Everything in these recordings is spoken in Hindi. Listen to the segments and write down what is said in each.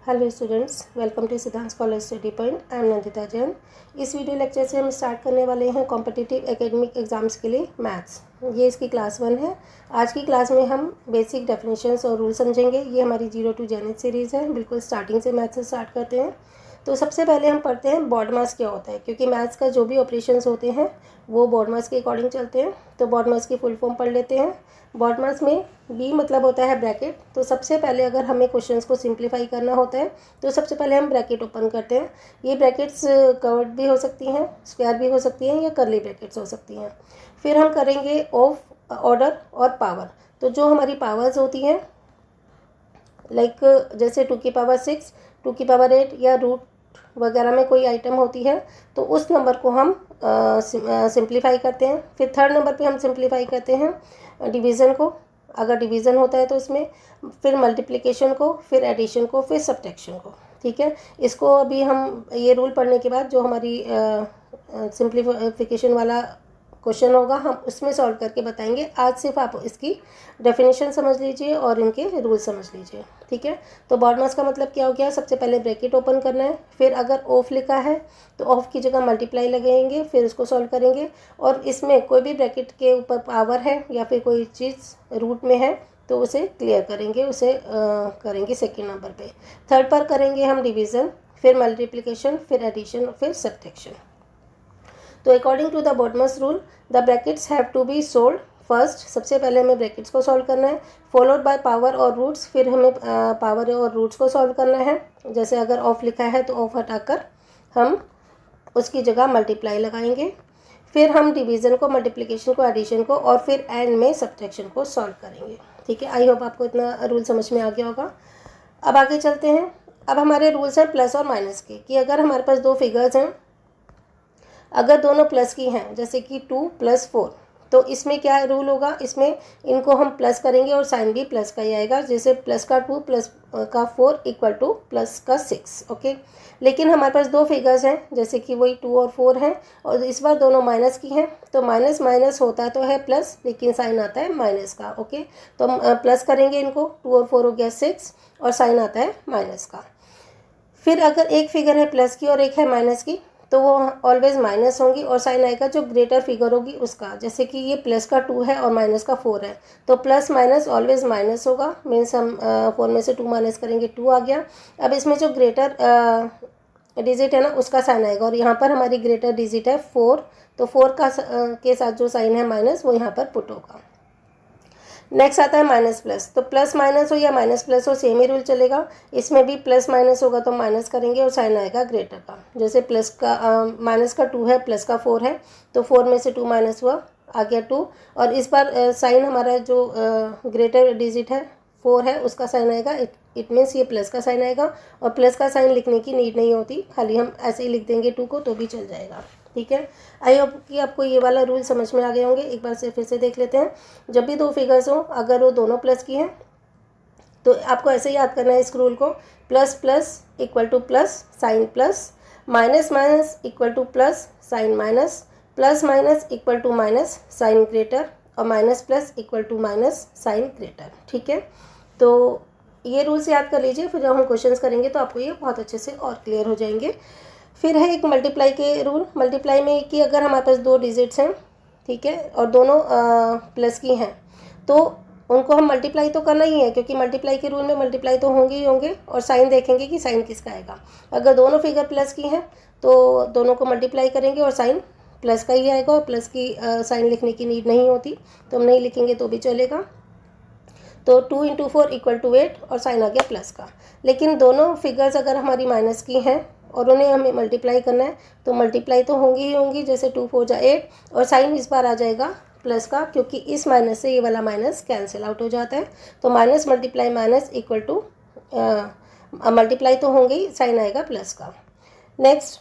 हेलो स्टूडेंट्स, वेलकम टू सिद्धांत college study point. I am Nandita Jain. इस वीडियो लेक्चर से हम स्टार्ट करने वाले हैं कॉम्पिटिटिव एकेडमिक एग्जाम्स के लिए मैथ्स। ये इसकी क्लास 1 है। आज की क्लास में हम बेसिक डेफिनेशंस और रूल समझेंगे। ये हमारी 0 to जेनिथ सीरीज़ है। बिल्कुल स्टार्टिंग से मैथ्स से स्टार्ट करते हैं। तो सबसे पहले हम पढ़ते हैं बॉड मास क्या होता है, क्योंकि मैथ्स का जो भी ऑपरेशंस होते हैं वो बॉड मास के अकॉर्डिंग चलते हैं। तो बॉड मास की फुल फॉर्म पढ़ लेते हैं। बॉड मास में बी मतलब होता है ब्रैकेट। तो सबसे पहले अगर हमें क्वेश्चंस को सिंप्लीफाई करना होता है तो सबसे पहले हम ब्रैकेट ओपन करते हैं। ये ब्रैकेट्स कर्व्ड भी हो सकती हैं, स्क्वायर भी हो सकती हैं, या कर्ली ब्रैकेट्स हो सकती हैं। फिर हम करेंगे ऑफ ऑर्डर और पावर। तो जो हमारी पावर्स होती हैं लाइक जैसे 2 की पावर 6, 2 की पावर 8 या रूट वगैरह में कोई आइटम होती है तो उस नंबर को हम सिंप्लीफाई करते हैं। फिर थर्ड नंबर पे हम सिंप्लीफाई करते हैं डिवीज़न को, अगर डिवीज़न होता है तो इसमें, फिर मल्टीप्लिकेशन को, फिर एडिशन को, फिर सब्ट्रैक्शन को। ठीक है, इसको अभी हम ये रूल पढ़ने के बाद जो हमारी सिंप्लीफिकेशन वाला क्वेश्चन होगा हम उसमें सॉल्व करके बताएंगे। आज सिर्फ आप इसकी डेफिनेशन समझ लीजिए और इनके रूल समझ लीजिए। ठीक है, तो बॉड मास का मतलब क्या हो गया, सबसे पहले ब्रैकेट ओपन करना है। फिर अगर ऑफ लिखा है तो ऑफ की जगह मल्टीप्लाई लगाएंगे, फिर उसको सॉल्व करेंगे। और इसमें कोई भी ब्रैकेट के ऊपर पावर है या फिर कोई चीज़ रूट में है तो उसे क्लियर करेंगे, उसे करेंगे सेकेंड नंबर पे। थर्ड पर करेंगे हम डिवीज़न, फिर मल्टीप्लिकेशन, फिर एडिशन, फिर सब्ट्रैक्शन। तो according to the BODMAS rule the brackets have to be solve first. सबसे पहले हमें ब्रैकेट्स को सॉल्व करना है, फॉलोड बाय पावर और रूट्स। फिर हमें पावर और रूट्स को सॉल्व करना है। जैसे अगर ऑफ लिखा है तो ऑफ हटाकर हम उसकी जगह मल्टीप्लाई लगाएंगे। फिर हम डिवीज़न को, मल्टीप्लिकेशन को, एडिशन को और फिर एंड में सब्ट्रैक्शन को सॉल्व करेंगे। ठीक है, आई होप आपको इतना रूल समझ में आ गया होगा। अब आगे चलते हैं। अब हमारे रूल्स हैं प्लस और माइनस के, कि अगर हमारे पास दो फिगर्स हैं, अगर दोनों प्लस की हैं जैसे कि 2 + 4, तो इसमें क्या रूल होगा, इसमें इनको हम प्लस करेंगे और साइन भी प्लस का ही आएगा। जैसे प्लस का 2 प्लस का 4 इक्वल टू प्लस का 6। ओके, लेकिन हमारे पास दो फिगर्स हैं जैसे कि वही 2 और 4 हैं और इस बार दोनों माइनस की हैं। तो माइनस माइनस होता तो है प्लस, लेकिन साइन आता है माइनस का। ओके, तो हम प्लस करेंगे इनको, 2 और 4 हो गया 6 और साइन आता है माइनस का। फिर अगर एक फिगर है प्लस की और एक है माइनस की तो वो ऑलवेज माइनस होंगी और साइन आएगा जो ग्रेटर फिगर होगी उसका। जैसे कि ये प्लस का 2 है और माइनस का 4 है तो प्लस माइनस ऑलवेज माइनस होगा। मीन्स हम 4 में से 2 माइनस करेंगे, 2 आ गया। अब इसमें जो ग्रेटर डिजिट है ना उसका साइन आएगा और यहाँ पर हमारी ग्रेटर डिजिट है 4, तो 4 का के साथ जो साइन है माइनस वो यहाँ पर पुट होगा। नेक्स्ट आता है माइनस प्लस। तो प्लस माइनस हो या माइनस प्लस हो सेम ही रूल चलेगा। इसमें भी प्लस माइनस होगा तो माइनस करेंगे और साइन आएगा ग्रेटर का। जैसे प्लस का माइनस का 2 है, प्लस का 4 है, तो 4 में से 2 माइनस हुआ, आ गया 2। और इस बार साइन हमारा जो ग्रेटर डिजिट है 4 है उसका साइन आएगा। इट मीन्स ये प्लस का साइन आएगा और प्लस का साइन लिखने की नीड नहीं होती, खाली हम ऐसे ही लिख देंगे 2 को तो भी चल जाएगा। ठीक है, आई होप कि आपको ये वाला रूल समझ में आ गए होंगे। एक बार से फिर से देख लेते हैं। जब भी दो फिगर्स हो अगर वो दोनों प्लस की हैं तो आपको ऐसे याद करना है इस रूल को, plus plus equal to plus sign plus, minus minus equal to plus sign minus, plus minus equal to minus sign greater और minus plus equal to minus sign greater. ठीक है, तो ये रूल्स याद कर लीजिए, फिर जब हम क्वेश्चंस करेंगे तो आपको ये बहुत अच्छे से और क्लियर हो जाएंगे। फिर है एक मल्टीप्लाई के रूल। मल्टीप्लाई में कि अगर हमारे पास दो डिजिट्स हैं, ठीक है, और दोनों प्लस की हैं तो उनको हम मल्टीप्लाई तो करना ही है, क्योंकि मल्टीप्लाई के रूल में मल्टीप्लाई तो होंगे ही होंगे। और साइन देखेंगे कि साइन किसका आएगा। अगर दोनों फिगर प्लस की हैं तो दोनों को मल्टीप्लाई करेंगे और साइन प्लस का ही आएगा और प्लस की साइन लिखने की नीड नहीं होती, तो हम नहीं लिखेंगे तो भी चलेगा। तो 2 × 4 = 8 और साइन आ गया प्लस का। लेकिन दोनों फिगर्स अगर हमारी माइनस की हैं और उन्हें हमें मल्टीप्लाई करना है तो मल्टीप्लाई तो होंगी ही होंगी। जैसे 2 × 4 = 8 और साइन इस बार आ जाएगा प्लस का, क्योंकि इस माइनस से ये वाला माइनस कैंसिल आउट हो जाता है। तो minus multiply minus equal to multiply तो होंगे, साइन आएगा प्लस का। नेक्स्ट,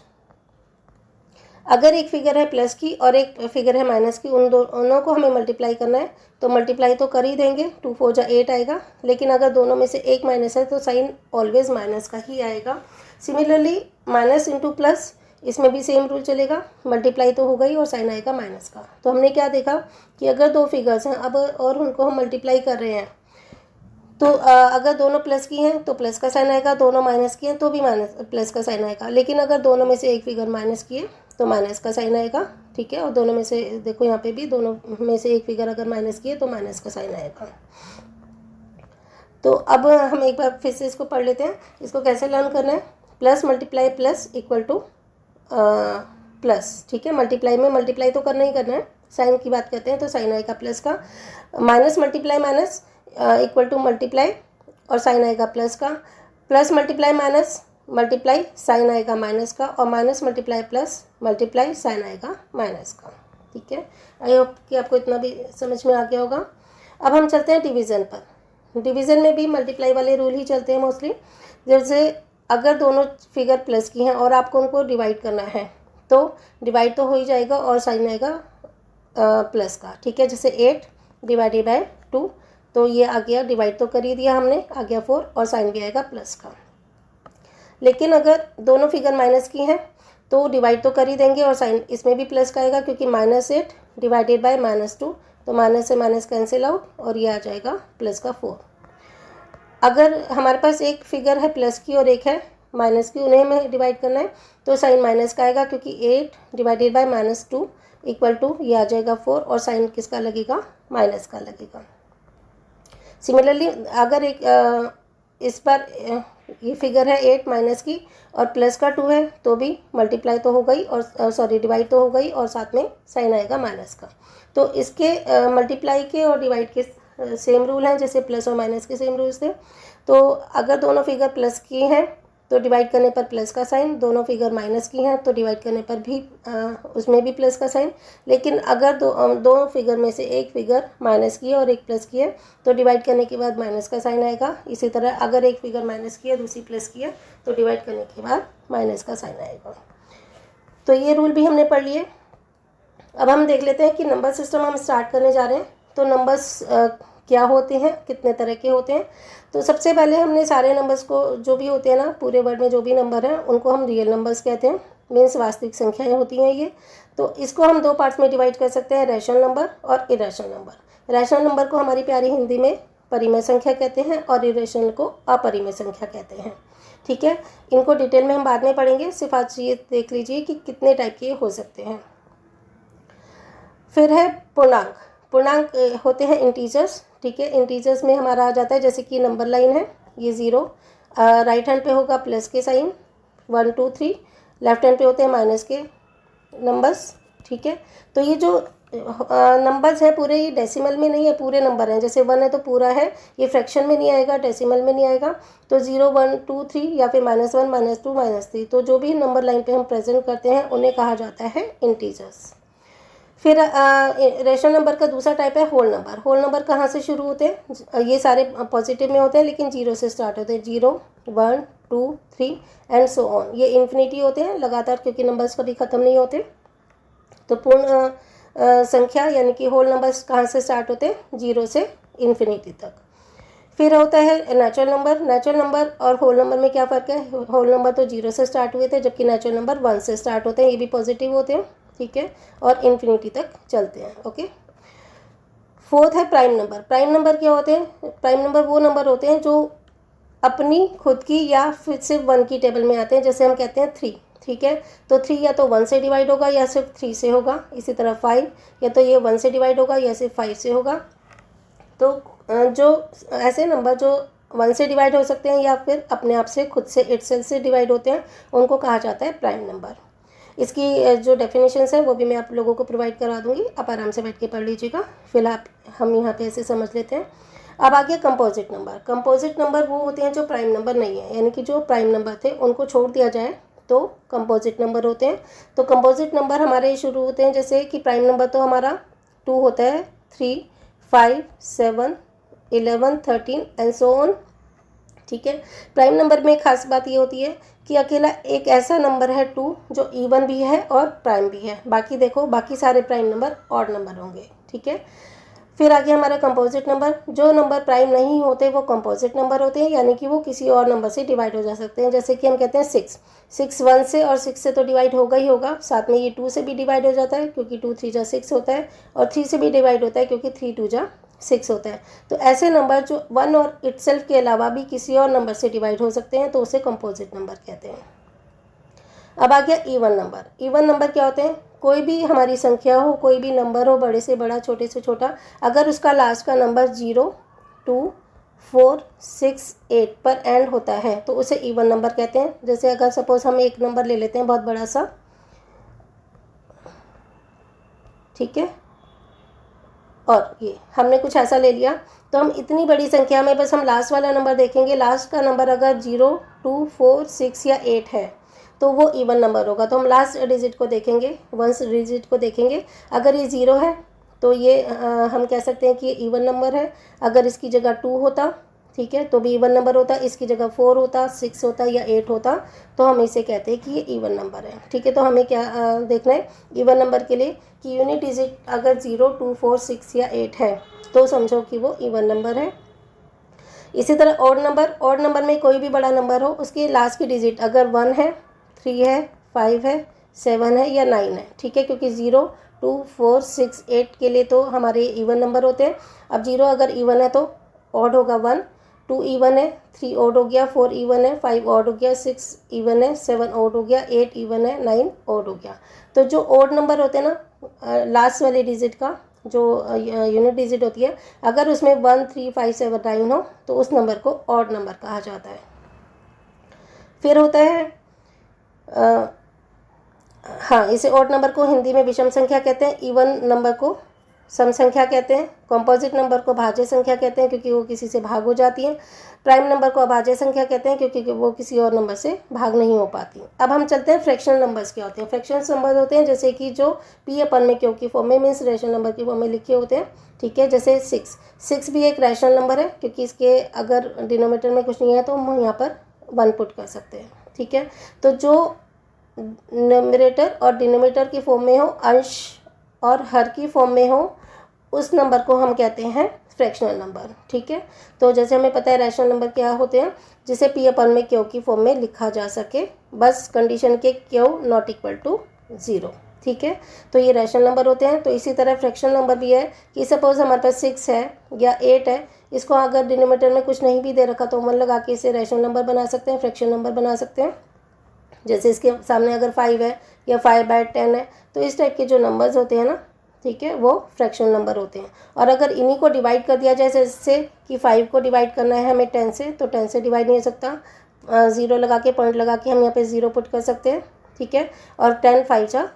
अगर एक फिगर है प्लस की और एक फिगर है माइनस की, उन दोनों को हमें मल्टीप्लाई करना है तो मल्टीप्लाई तो कर ही देंगे, 2 × 4 = 8 आएगा। लेकिन अगर दोनों में से एक माइनस है तो साइन ऑलवेज माइनस का ही आएगा। सिमिलरली माइनस इंटू प्लस, इसमें भी सेम रूल चलेगा, मल्टीप्लाई तो होगा ही और साइन आएगा माइनस का। तो हमने क्या देखा कि अगर दो फिगर्स हैं अब और उनको हम मल्टीप्लाई कर रहे हैं तो अगर दोनों प्लस की हैं तो प्लस का साइन आएगा, दोनों माइनस की हैं तो भी माइनस प्लस का साइन आएगा। लेकिन अगर दोनों में से एक फिगर माइनस की है तो माइनस का साइन आएगा, ठीक है। और दोनों में से देखो यहाँ पे भी दोनों में से एक फिगर अगर माइनस की है तो माइनस का साइन आएगा। तो अब हम एक बार फिर से इसको पढ़ लेते हैं। इसको कैसे लर्न करना है, plus multiply plus equal to plus, ठीक है। मल्टीप्लाई में मल्टीप्लाई तो करना ही करना है, साइन की बात करते हैं तो साइन आएगा प्लस का। Minus multiply minus equal to multiply और साइन आएगा प्लस का। Plus multiply minus multiply sign आएगा माइनस का, और minus multiply plus multiply sign आएगा माइनस का, ठीक है। आई होप कि आपको इतना भी समझ में आ गया होगा। अब हम चलते हैं डिवीज़न पर। डिवीज़न में भी मल्टीप्लाई वाले रूल ही चलते हैं मोस्टली। जैसे अगर दोनों फिगर प्लस की हैं और आपको उनको डिवाइड करना है तो डिवाइड तो हो ही जाएगा और साइन आएगा प्लस का, ठीक है। जैसे 8 डिवाइडेड बाय 2, तो ये आ गया, डिवाइड तो कर ही दिया हमने, आ गया 4 और साइन भी आएगा प्लस का। लेकिन अगर दोनों फिगर माइनस की हैं तो डिवाइड तो कर ही देंगे और साइन इसमें भी प्लस का आएगा, क्योंकि -8 डिवाइडेड बाय -2, तो माइनस से माइनस कैंसिल आउट और ये आ जाएगा प्लस का 4। अगर हमारे पास एक फिगर है प्लस की और एक है माइनस की, उन्हें हमें डिवाइड करना है तो साइन माइनस का आएगा, क्योंकि 8 डिवाइडेड बाय -2 इक्वल टू ये आ जाएगा 4 और साइन किसका लगेगा, माइनस का लगेगा। सिमिलरली अगर एक इस पर ये फिगर है 8 माइनस की और प्लस का 2 है तो भी मल्टीप्लाई तो हो गई और सॉरी डिवाइड तो हो गई और साथ में साइन आएगा माइनस का। तो इसके मल्टीप्लाई के और डिवाइड के सेम रूल हैं जैसे प्लस और माइनस के सेम रूल्स थे। तो अगर दोनों फिगर प्लस की हैं तो डिवाइड करने पर प्लस का साइन, दोनों फिगर माइनस की हैं तो डिवाइड करने पर भी उसमें भी प्लस का साइन। लेकिन अगर दो फिगर में से एक फिगर माइनस की है और एक प्लस की है तो डिवाइड करने के बाद माइनस का साइन आएगा। इसी तरह अगर एक फिगर माइनस की है दूसरी प्लस की है तो डिवाइड करने के बाद माइनस का साइन आएगा। तो ये रूल भी हमने पढ़ लिए। अब हम देख लेते हैं कि नंबर सिस्टम हम स्टार्ट करने जा रहे हैं। तो नंबर्स क्या होते हैं, कितने तरह के होते हैं। तो सबसे पहले हमने सारे नंबर्स को, जो भी होते हैं ना पूरे वर्ल्ड में जो भी नंबर हैं उनको हम रियल नंबर्स कहते हैं, मीन्स वास्तविक संख्याएं होती हैं ये। तो इसको हम दो पार्ट्स में डिवाइड कर सकते हैं, रैशनल नंबर और इरेशनल नंबर। रैशनल नंबर को हमारी प्यारी हिंदी में परिमेय संख्या कहते हैं और इरेशनल को अपरिमेय संख्या कहते हैं, ठीक है। इनको डिटेल में हम बाद में पढ़ेंगे, सिर्फ आज ये देख लीजिए कि कितने टाइप के हो सकते हैं। फिर है पूर्णांक। पूर्णांक होते हैं इंटीजर्स, ठीक है। इंटीजर्स में हमारा आ जाता है जैसे कि नंबर लाइन है ये 0, राइट हैंड पे होगा प्लस के साइन 1 2 3, लेफ्ट हैंड पे होते हैं माइनस के नंबर्स, ठीक है। तो ये जो नंबर्स हैं पूरे ये डेसिमल में नहीं है, पूरे नंबर हैं। जैसे 1 है तो पूरा है, ये फ्रैक्शन में नहीं आएगा, डेसिमल में नहीं आएगा। तो 0 1 2 3 या फिर -1 -2 -3, तो जो भी नंबर लाइन पे हम प्रेजेंट करते हैं उन्हें कहा जाता है इंटीजर्स। फिर रेशनल नंबर का दूसरा टाइप है होल नंबर। होल नंबर कहाँ से शुरू होते हैं, ये सारे पॉजिटिव में होते हैं लेकिन 0 से स्टार्ट होते हैं, 0 1 2 3 एंड सो ऑन। ये इन्फिनिटी होते हैं लगातार, क्योंकि नंबर्स कभी ख़त्म नहीं होते। तो पूर्ण संख्या यानी कि होल नंबर्स कहाँ से स्टार्ट होते हैं, 0 से इन्फिनिटी तक। फिर होता है नेचुरल नंबर। नेचुरल नंबर और होल नंबर में क्या फ़र्क है, होल नंबर तो 0 से स्टार्ट हुए थे जबकि नेचुरल नंबर 1 से स्टार्ट होते हैं, ये भी पॉजिटिव होते हैं, ठीक है, और इन्फिनिटी तक चलते हैं, ओके। फोर्थ है प्राइम नंबर। प्राइम नंबर क्या होते हैं, प्राइम नंबर वो नंबर होते हैं जो अपनी खुद की या फिर सिर्फ 1 की टेबल में आते हैं। जैसे हम कहते हैं 3, ठीक है, तो 3 या तो 1 से डिवाइड होगा या सिर्फ 3 से होगा। इसी तरह 5 या तो ये 1 से डिवाइड होगा या सिर्फ 5 से होगा। तो जो ऐसे नंबर जो 1 से डिवाइड हो सकते हैं या फिर अपने आप से खुद से इटसेल्फ से डिवाइड होते हैं उनको कहा जाता है प्राइम नंबर। इसकी जो डेफिनेशंस है वो भी मैं आप लोगों को प्रोवाइड करा दूंगी, आप आराम से बैठ के पढ़ लीजिएगा। फिलहाल हम यहाँ पे ऐसे समझ लेते हैं। अब आगे कंपोजिट नंबर। कंपोजिट नंबर वो होते हैं जो प्राइम नंबर नहीं है, यानी कि जो प्राइम नंबर थे उनको छोड़ दिया जाए तो कंपोजिट नंबर होते हैं। तो कंपोजिट नंबर हमारे शुरू होते हैं जैसे कि प्राइम नंबर तो हमारा 2 होता है, 3 5 7 11 13 एंड सो ऑन, ठीक है। प्राइम नंबर में खास बात ये होती है कि अकेला एक ऐसा नंबर है 2 जो इवन भी है और प्राइम भी है। बाकी देखो बाकी सारे प्राइम नंबर ऑड नंबर होंगे, ठीक है। फिर आगे हमारा कंपोजिट नंबर। जो नंबर प्राइम नहीं होते वो कंपोजिट नंबर होते हैं, यानी कि वो किसी और नंबर से डिवाइड हो जा सकते हैं। जैसे कि हम कहते हैं 6 1 से और 6 से तो डिवाइड होगा ही होगा, साथ में ये 2 से भी डिवाइड हो जाता है क्योंकि 2 3 जा 6 होता है, और 3 से भी डिवाइड होता है क्योंकि 3 2 जा 6 होता है। तो ऐसे नंबर जो 1 और इटसेल्फ के अलावा भी किसी और नंबर से डिवाइड हो सकते हैं तो उसे कंपोजिट नंबर कहते हैं। अब आ गया इवन नंबर। इवन नंबर क्या होते हैं? कोई भी हमारी संख्या हो, कोई भी नंबर हो, बड़े से बड़ा छोटे से छोटा, अगर उसका लास्ट का नंबर 0, 2, 4, 6, 8 पर एंड होता है तो उसे इवन नंबर कहते हैं। जैसे अगर सपोज हम एक नंबर ले लेते हैं बहुत बड़ा सा, ठीक है, और ये हमने कुछ ऐसा ले लिया, तो हम इतनी बड़ी संख्या में बस हम लास्ट वाला नंबर देखेंगे। लास्ट का नंबर अगर 0, 2, 4, 6 या 8 है तो वो इवन नंबर होगा। तो हम लास्ट डिजिट को देखेंगे, वंस डिजिट को देखेंगे। अगर ये 0 है तो ये हम कह सकते हैं कि ये इवन नंबर है। अगर इसकी जगह 2 होता, ठीक है, तो भी इवन नंबर होता। इसकी जगह 4 होता, 6 होता या 8 होता तो हम इसे कहते हैं कि ये इवन नंबर है। ठीक है, तो हमें क्या देखना है इवन नंबर के लिए कि यूनिट डिजिट अगर 0, 2, 4, 6 या 8 है तो समझो कि वो इवन नंबर है। इसी तरह ऑड नंबर में कोई भी बड़ा नंबर हो, उसके लास्ट की डिजिट अगर 1 है, 3 है, 5 है, 7 है या 9 है, ठीक है, क्योंकि 0, 2, 4, 6, 8 के लिए तो हमारे इवन नंबर होते हैं। अब 0 अगर इवन है तो ऑड होगा 1, 2 इवन है, 3 ऑड हो गया, 4 इवन है, 5 ऑड हो गया, 6 इवन है, 7 ऑड हो गया, 8 इवन है, 9 ऑड हो गया। तो जो ऑड नंबर होते हैं ना, लास्ट वाले डिजिट का जो यूनिट डिजिट होती है, अगर उसमें 1, 3, 5, 7, 9 हो तो उस नंबर को ऑड नंबर कहा जाता है। फिर होता है हाँ, इसे ऑड नंबर को हिंदी में विषम संख्या कहते हैं, इवन नंबर को सम संख्या कहते हैं, कंपोजिट नंबर को भाज्य संख्या कहते हैं क्योंकि वो किसी से भाग हो जाती है, प्राइम नंबर को अभाज्य संख्या कहते हैं क्योंकि वो किसी और नंबर से भाग नहीं हो पाती। अब हम चलते हैं फ्रैक्शनल नंबर्स क्या होते हैं। फ्रैक्शनल नंबर होते हैं जैसे कि जो पी अपन में क्यू की फॉर्म में मीन्स रैशनल नंबर की फॉर्म में लिखे होते हैं, ठीक है। जैसे 6 भी एक रैशनल नंबर है क्योंकि इसके अगर डिनोमिनेटर में कुछ नहीं है तो हम यहाँ पर 1 पुट कर सकते हैं, ठीक है। तो जो न्यूमरेटर और डिनोमिनेटर की फॉर्म में हो, अंश और हर की फॉर्म में हो, उस नंबर को हम कहते हैं फ्रैक्शनल नंबर, ठीक है। तो जैसे हमें पता है रैशनल नंबर क्या होते हैं, जिसे पी अपन में क्यू की फॉर्म में लिखा जा सके, बस कंडीशन के क्यू नॉट इक्वल टू 0, ठीक है। तो ये रैशनल नंबर होते हैं। तो इसी तरह फ्रैक्शनल नंबर भी है कि सपोज हमारे पास 6 है या 8 है, इसको अगर डिनोमिनेटर में कुछ नहीं भी दे रखा तो 1 लगा के इसे रैशनल नंबर बना सकते हैं, फ्रैक्शनल नंबर बना सकते हैं। जैसे इसके सामने अगर 5 है या 5/10 है, तो इस टाइप के जो नंबर्स होते हैं ना, ठीक है, वो फ्रैक्शनल नंबर होते हैं। और अगर इन्हीं को डिवाइड कर दिया जाए, जैसे कि 5 को डिवाइड करना है हमें 10 से, तो 10 से डिवाइड नहीं हो सकता, 0 लगा के पॉइंट लगा के हम यहाँ पे 0 पुट कर सकते हैं, ठीक है। और 10 5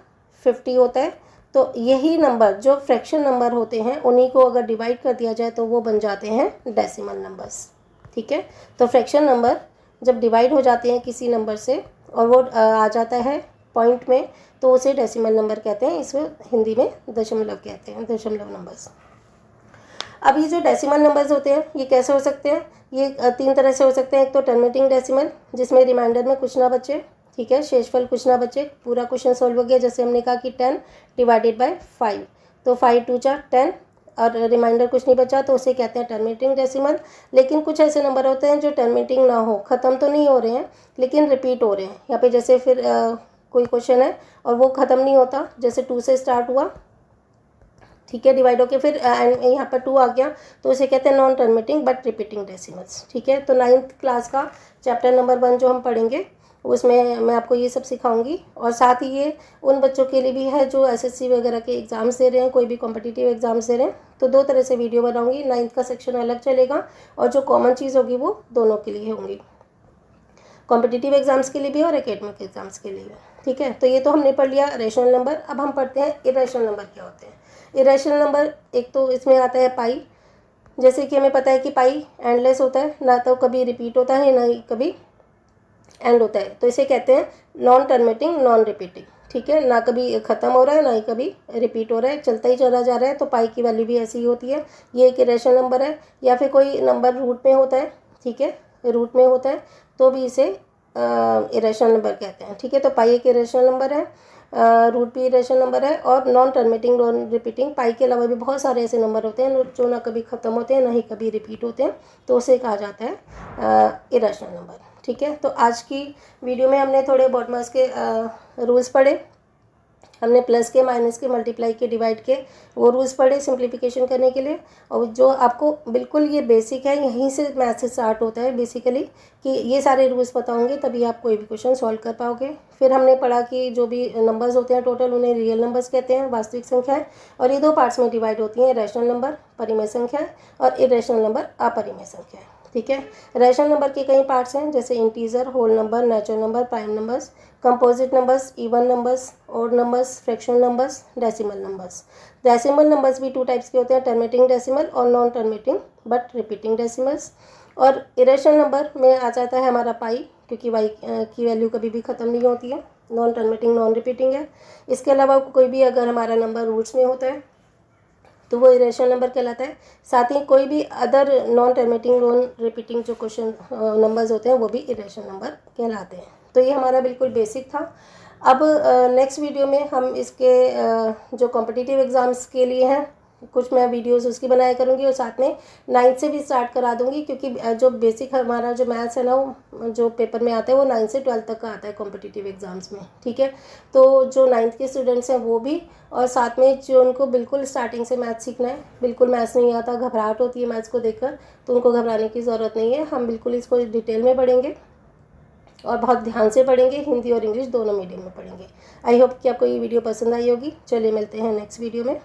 50 होता है। तो यही नंबर जो फ्रैक्शन नंबर होते हैं उन्हीं को अगर डिवाइड कर दिया जाए तो वो बन जाते हैं डेसिमल नंबर्स, ठीक है। तो फ्रैक्शन नंबर जब डिवाइड हो जाते हैं किसी नंबर से और वो आ जाता है पॉइंट में तो उसे डेसिमल नंबर कहते हैं, इसको हिंदी में दशमलव कहते हैं, दशमलव नंबर्स। अब ये जो डेसिमल नंबर्स होते हैं ये कैसे हो सकते हैं? ये 3 तरह से हो सकते हैं। एक तो टर्मिनेटिंग डेसिमल, जिसमें रिमाइंडर में कुछ ना बचे, ठीक है, शेषफल कुछ ना बचे, पूरा क्वेश्चन सॉल्व हो गया। जैसे हमने कहा कि 10 डिवाइडेड बाय 5, तो 5 2 जा 10 और रिमाइंडर कुछ नहीं बचा तो उसे कहते हैं टर्मिनेटिंग डेसिमल। लेकिन कुछ ऐसे नंबर होते हैं जो टर्मिनेटिंग ना हो, ख़त्म तो नहीं हो रहे हैं लेकिन रिपीट हो रहे हैं। यहाँ पे जैसे फिर कोई क्वेश्चन है और वो ख़त्म नहीं होता, जैसे 2 से स्टार्ट हुआ, ठीक है, डिवाइड होके फिर यहाँ पर 2 आ गया तो उसे कहते हैं non terminating but repeating decimals, ठीक है। तो 9th क्लास का चैप्टर नंबर 1 जो हम पढ़ेंगे उसमें मैं आपको ये सब सिखाऊंगी। और साथ ही ये उन बच्चों के लिए भी है जो एसएससी वगैरह के एग्ज़ाम्स दे रहे हैं, कोई भी कॉम्पिटिटिव एग्ज़ाम्स दे रहे हैं, तो 2 तरह से वीडियो बनाऊंगी। 9th का सेक्शन अलग चलेगा और जो कॉमन चीज़ होगी वो दोनों के लिए होंगी, कॉम्पिटिटिव एग्जाम्स के लिए भी और एकेडमिक एग्जाम्स के लिए भी, ठीक है। तो ये तो हमने पढ़ लिया रेशनल नंबर। अब हम पढ़ते हैं इरेशनल नंबर क्या होते हैं। इरेशनल नंबर एक तो इसमें आता है पाई। जैसे कि हमें पता है कि पाई एंडलेस होता है, ना तो कभी रिपीट होता है ना ही कभी एंड होता है, तो इसे कहते हैं नॉन टर्मिनेटिंग नॉन रिपीटिंग, ठीक है। ना कभी ख़त्म हो रहा है ना ही कभी रिपीट हो रहा है, चलता ही चला जा रहा है। तो पाई की वैल्यू भी ऐसी ही होती है। ये एक इरेशनल नंबर है। या फिर कोई नंबर रूट में होता है, ठीक है, रूट में होता है तो भी इसे इरेशनल नंबर कहते हैं, ठीक है। तो पाई एक इरेशनल नंबर है, रूट भी इरेशनल नंबर है। और नॉन टर्मिनेटिंग नॉन रिपीटिंग, पाई के अलावा भी बहुत सारे ऐसे नंबर होते हैं जो ना कभी ख़त्म होते हैं ना ही कभी रिपीट होते हैं, तो उसे कहा जाता है इरेशनल नंबर, ठीक है। तो आज की वीडियो में हमने थोड़े बॉडमास के रूल्स पढ़े, हमने प्लस के, माइनस के, मल्टीप्लाई के, डिवाइड के वो रूल्स पढ़े सिंप्लीफिकेशन करने के लिए। और जो आपको बिल्कुल ये बेसिक है, यहीं से मैथ स्टार्ट होता है बेसिकली, कि ये सारे रूल्स पता होंगे तभी आप कोई भी क्वेश्चन सॉल्व कर पाओगे। फिर हमने पढ़ा कि जो भी नंबर्स होते हैं टोटल, उन्हें रियल नंबर्स कहते हैं, वास्तविक संख्याएं, और ये दो पार्ट्स में डिवाइड होती हैं, रैशनल नंबर परिमेय संख्याएं और इरेशनल नंबर अपरिमेय संख्याएं। ठीक है, रैशनल नंबर के कई पार्ट्स हैं, जैसे integer, whole number, natural number, prime numbers, composite numbers, even numbers, odd numbers, fractional numbers, decimal numbers. Decimal numbers भी 2 टाइप्स के होते हैं, टर्मिनेटिंग डेसिमल और non terminating but repeating decimals. और इरेशनल नंबर में आ जाता है हमारा पाई, क्योंकि वाई की वैल्यू कभी भी ख़त्म नहीं होती है, नॉन टर्मिनेटिंग नॉन रिपीटिंग है। इसके अलावा कोई भी अगर हमारा नंबर रूट्स में होता है तो वो इरेशनल नंबर कहलाता है। साथ ही कोई भी other non terminating non repeating जो क्वेश्चन नंबर्स होते हैं वो भी इरेशनल नंबर कहलाते हैं। तो ये हमारा बिल्कुल बेसिक था। अब नेक्स्ट वीडियो में हम इसके जो कॉम्पिटिटिव एग्ज़ाम्स के लिए हैं कुछ मैं वीडियोस उसकी बनाया करूँगी, और साथ में 9th से भी स्टार्ट करा दूँगी, क्योंकि जो बेसिक हमारा जो मैथ्स है ना, वो जो पेपर में आता है वो 9th से 12th तक का आता है कॉम्पिटिटिव एग्ज़ाम्स में। ठीक है, तो जो 9th के स्टूडेंट्स हैं वो भी, और साथ में जो उनको बिल्कुल स्टार्टिंग से मैथ्स सीखना है, बिल्कुल मैथ्स नहीं आता, घबराहट होती है मैथ्स को देखकर, तो उनको घबराने की ज़रूरत नहीं है। हम बिल्कुल इसको डिटेल में पढ़ेंगे और बहुत ध्यान से पढ़ेंगे, हिंदी और इंग्लिश दोनों मीडियम में पढ़ेंगे। आई होप कि आपको ये वीडियो पसंद आई होगी। चलिए मिलते हैं नेक्स्ट वीडियो में।